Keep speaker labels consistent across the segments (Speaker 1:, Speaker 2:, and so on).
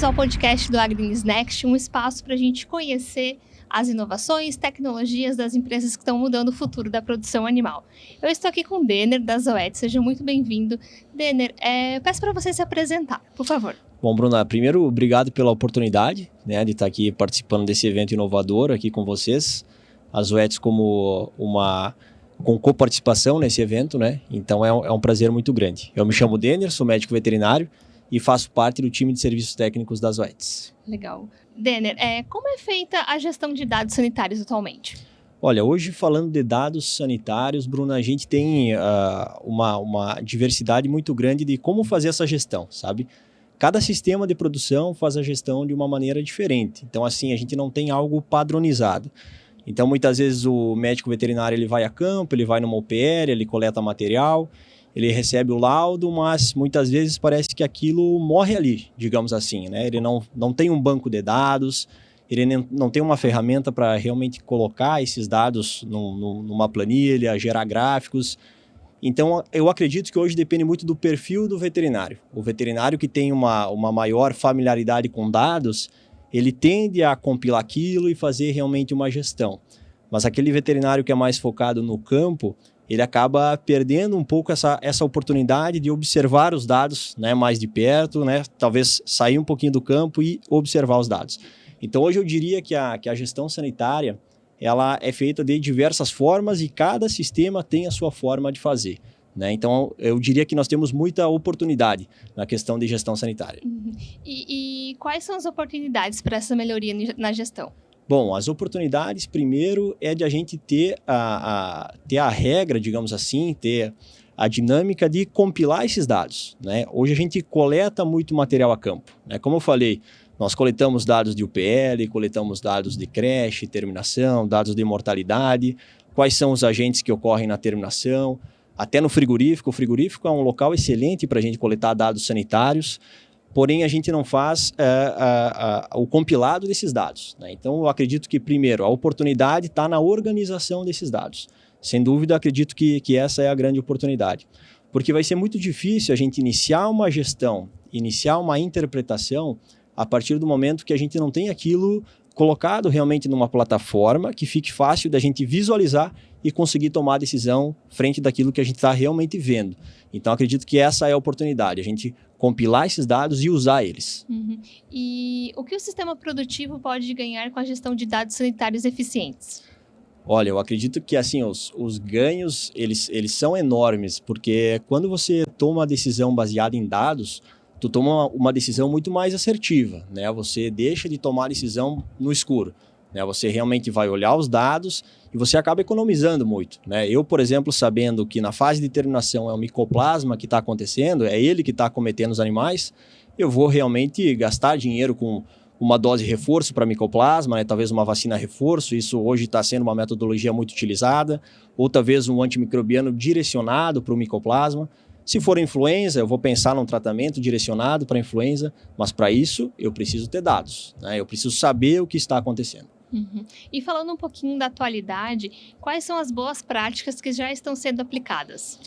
Speaker 1: bem-vindos ao podcast do Agrinews Next, um espaço para a gente conhecer as inovações, tecnologias das empresas que estão mudando o futuro da produção animal. Eu estou aqui com o Denner, da Zoetis. Seja muito bem-vindo. Denner, peço para você se apresentar, por favor.
Speaker 2: Bom, Bruna, primeiro, obrigado pela oportunidade, de estar aqui participando desse evento inovador aqui com vocês. A Zoetis com coparticipação nesse evento, Então é um prazer muito grande. Eu me chamo Denner, sou médico veterinário e faço parte do time de serviços técnicos da Zoetis.
Speaker 1: Legal. Denner, como é feita a gestão de dados sanitários atualmente?
Speaker 2: Olha, hoje falando de dados sanitários, Bruna, a gente tem uma diversidade muito grande de como fazer essa gestão, sabe? Cada sistema de produção faz a gestão de uma maneira diferente. Então, assim, a gente não tem algo padronizado. Então, muitas vezes o médico veterinário ele vai a campo, ele vai numa UPR, ele coleta material, ele recebe o laudo, mas muitas vezes parece que aquilo morre ali, digamos assim, Ele não tem um banco de dados, ele não tem uma ferramenta para realmente colocar esses dados numa planilha, gerar gráficos. Então, eu acredito que hoje depende muito do perfil do veterinário. O veterinário que tem uma maior familiaridade com dados, ele tende a compilar aquilo e fazer realmente uma gestão. Mas aquele veterinário que é mais focado no campo, ele acaba perdendo um pouco essa oportunidade de observar os dados mais de perto, talvez sair um pouquinho do campo e observar os dados. Então, hoje eu diria que a gestão sanitária ela é feita de diversas formas e cada sistema tem a sua forma de fazer. Então, eu diria que nós temos muita oportunidade na questão de gestão sanitária.
Speaker 1: Uhum. E quais são as oportunidades para essa melhoria na gestão?
Speaker 2: Bom, as oportunidades, primeiro, é de a gente ter a regra, digamos assim, ter a dinâmica de compilar esses dados. Hoje a gente coleta muito material a campo. Como eu falei, nós coletamos dados de UPL, coletamos dados de creche, terminação, dados de mortalidade, quais são os agentes que ocorrem na terminação, até no frigorífico. O frigorífico é um local excelente para a gente coletar dados sanitários, porém a gente não faz o compilado desses dados. Então eu acredito que, primeiro, a oportunidade está na organização desses dados. Sem dúvida, acredito que essa é a grande oportunidade. Porque vai ser muito difícil a gente iniciar uma gestão, iniciar uma interpretação a partir do momento que a gente não tem aquilo colocado realmente numa plataforma que fique fácil da gente visualizar e conseguir tomar a decisão frente daquilo que a gente está realmente vendo. Então, acredito que essa é a oportunidade, a gente compilar esses dados e usar eles.
Speaker 1: Uhum. E o que o sistema produtivo pode ganhar com a gestão de dados sanitários eficientes?
Speaker 2: Olha, eu acredito que assim, os ganhos eles são enormes, porque quando você toma uma decisão baseada em dados, tu toma uma decisão muito mais assertiva, Você deixa de tomar a decisão no escuro, Você realmente vai olhar os dados e você acaba economizando muito, Eu, por exemplo, sabendo que na fase de terminação é o micoplasma que está acontecendo, é ele que está acometendo os animais, eu vou realmente gastar dinheiro com uma dose reforço para micoplasma, talvez uma vacina reforço, isso hoje está sendo uma metodologia muito utilizada, ou talvez um antimicrobiano direcionado para o micoplasma. Se for influenza, eu vou pensar num tratamento direcionado para influenza, mas para isso eu preciso ter dados, Eu preciso saber o que está acontecendo.
Speaker 1: Uhum. E falando um pouquinho da atualidade, quais são as boas práticas que já estão sendo aplicadas?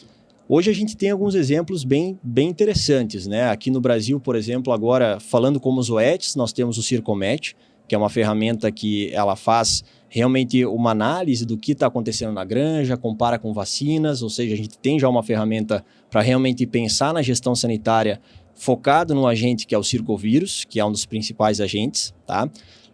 Speaker 2: Hoje a gente tem alguns exemplos bem interessantes, Aqui no Brasil, por exemplo, agora falando como Zoetis, nós temos o Circomet, que é uma ferramenta que ela faz realmente uma análise do que está acontecendo na granja, compara com vacinas, ou seja, a gente tem já uma ferramenta para realmente pensar na gestão sanitária focado no agente que é o circovírus, que é um dos principais agentes,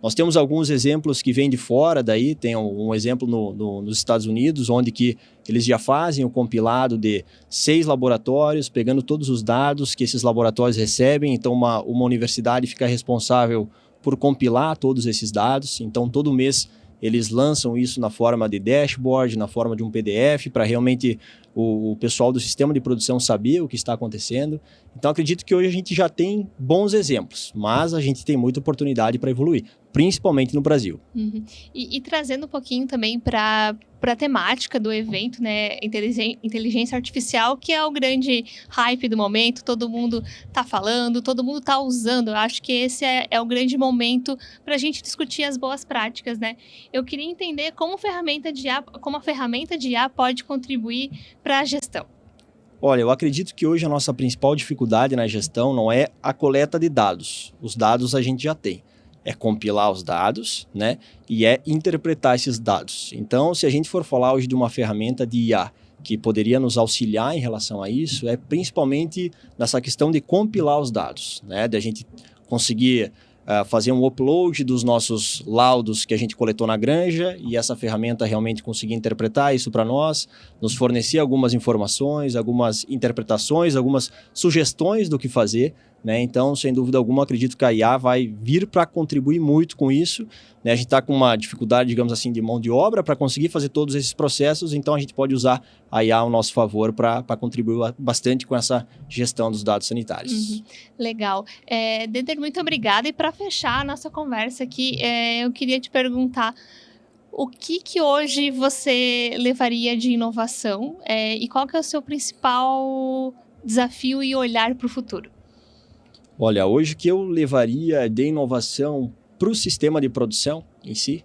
Speaker 2: Nós temos alguns exemplos que vêm de fora, daí tem um exemplo nos Estados Unidos, onde que eles já fazem o compilado de 6 laboratórios, pegando todos os dados que esses laboratórios recebem, então uma universidade fica responsável por compilar todos esses dados, então todo mês eles lançam isso na forma de dashboard, na forma de um PDF, para realmente o pessoal do sistema de produção saber o que está acontecendo. Então, acredito que hoje a gente já tem bons exemplos, mas a gente tem muita oportunidade para evoluir, principalmente no Brasil.
Speaker 1: Uhum. E trazendo um pouquinho também para a temática do evento, inteligência artificial, que é o grande hype do momento, todo mundo está falando, todo mundo está usando. Eu acho que esse é o grande momento para a gente discutir as boas práticas, Eu queria entender como a ferramenta de IA pode contribuir para a gestão.
Speaker 2: Olha, eu acredito que hoje a nossa principal dificuldade na gestão não é a coleta de dados. Os dados a gente já tem. É compilar os dados, né? E é interpretar esses dados. Então, se a gente for falar hoje de uma ferramenta de IA que poderia nos auxiliar em relação a isso, é principalmente nessa questão de compilar os dados, né? De a gente conseguir fazer um upload dos nossos laudos que a gente coletou na granja e essa ferramenta realmente conseguir interpretar isso para nós, nos fornecer algumas informações, algumas interpretações, algumas sugestões do que fazer, né? Então, sem dúvida alguma, acredito que a IA vai vir para contribuir muito com isso, né? A gente está com uma dificuldade, digamos assim, de mão de obra para conseguir fazer todos esses processos, então a gente pode usar a IA ao nosso favor para contribuir bastante com essa gestão dos dados sanitários.
Speaker 1: Legal. Deder, muito obrigada. E para fechar a nossa conversa aqui, eu queria te perguntar o que hoje você levaria de inovação e qual que é o seu principal desafio e olhar para o futuro?
Speaker 2: Olha, hoje o que eu levaria de inovação para o sistema de produção em si?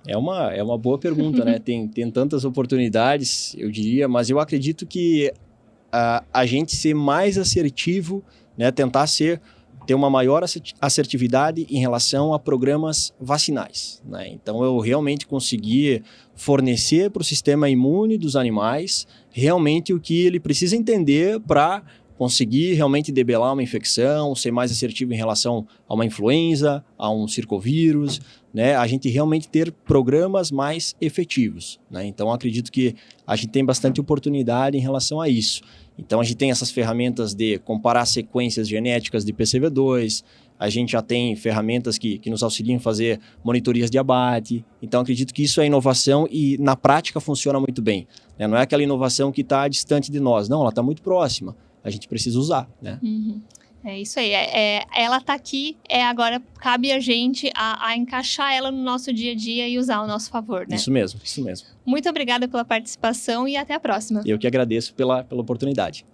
Speaker 2: É uma boa pergunta, né? Tem tantas oportunidades, eu diria, mas eu acredito que a gente ser mais assertivo, né? Tentar ter uma maior assertividade em relação a programas vacinais, né? Então, eu realmente conseguir fornecer para o sistema imune dos animais realmente o que ele precisa entender para conseguir realmente debelar uma infecção, ser mais assertivo em relação a uma influenza, a um circovírus, né? A gente realmente ter programas mais efetivos, né? Então, acredito que a gente tem bastante oportunidade em relação a isso. Então, a gente tem essas ferramentas de comparar sequências genéticas de PCV2, a gente já tem ferramentas que nos auxiliam a fazer monitorias de abate. Então, acredito que isso é inovação e, na prática, funciona muito bem, né? Não é aquela inovação que está distante de nós, não, ela está muito próxima. A gente precisa usar, né?
Speaker 1: É isso aí. Ela está aqui, agora cabe a gente a encaixar ela no nosso dia a dia e usar ao nosso favor, né?
Speaker 2: Isso mesmo, isso mesmo.
Speaker 1: Muito obrigada pela participação e até a próxima.
Speaker 2: Eu que agradeço pela oportunidade.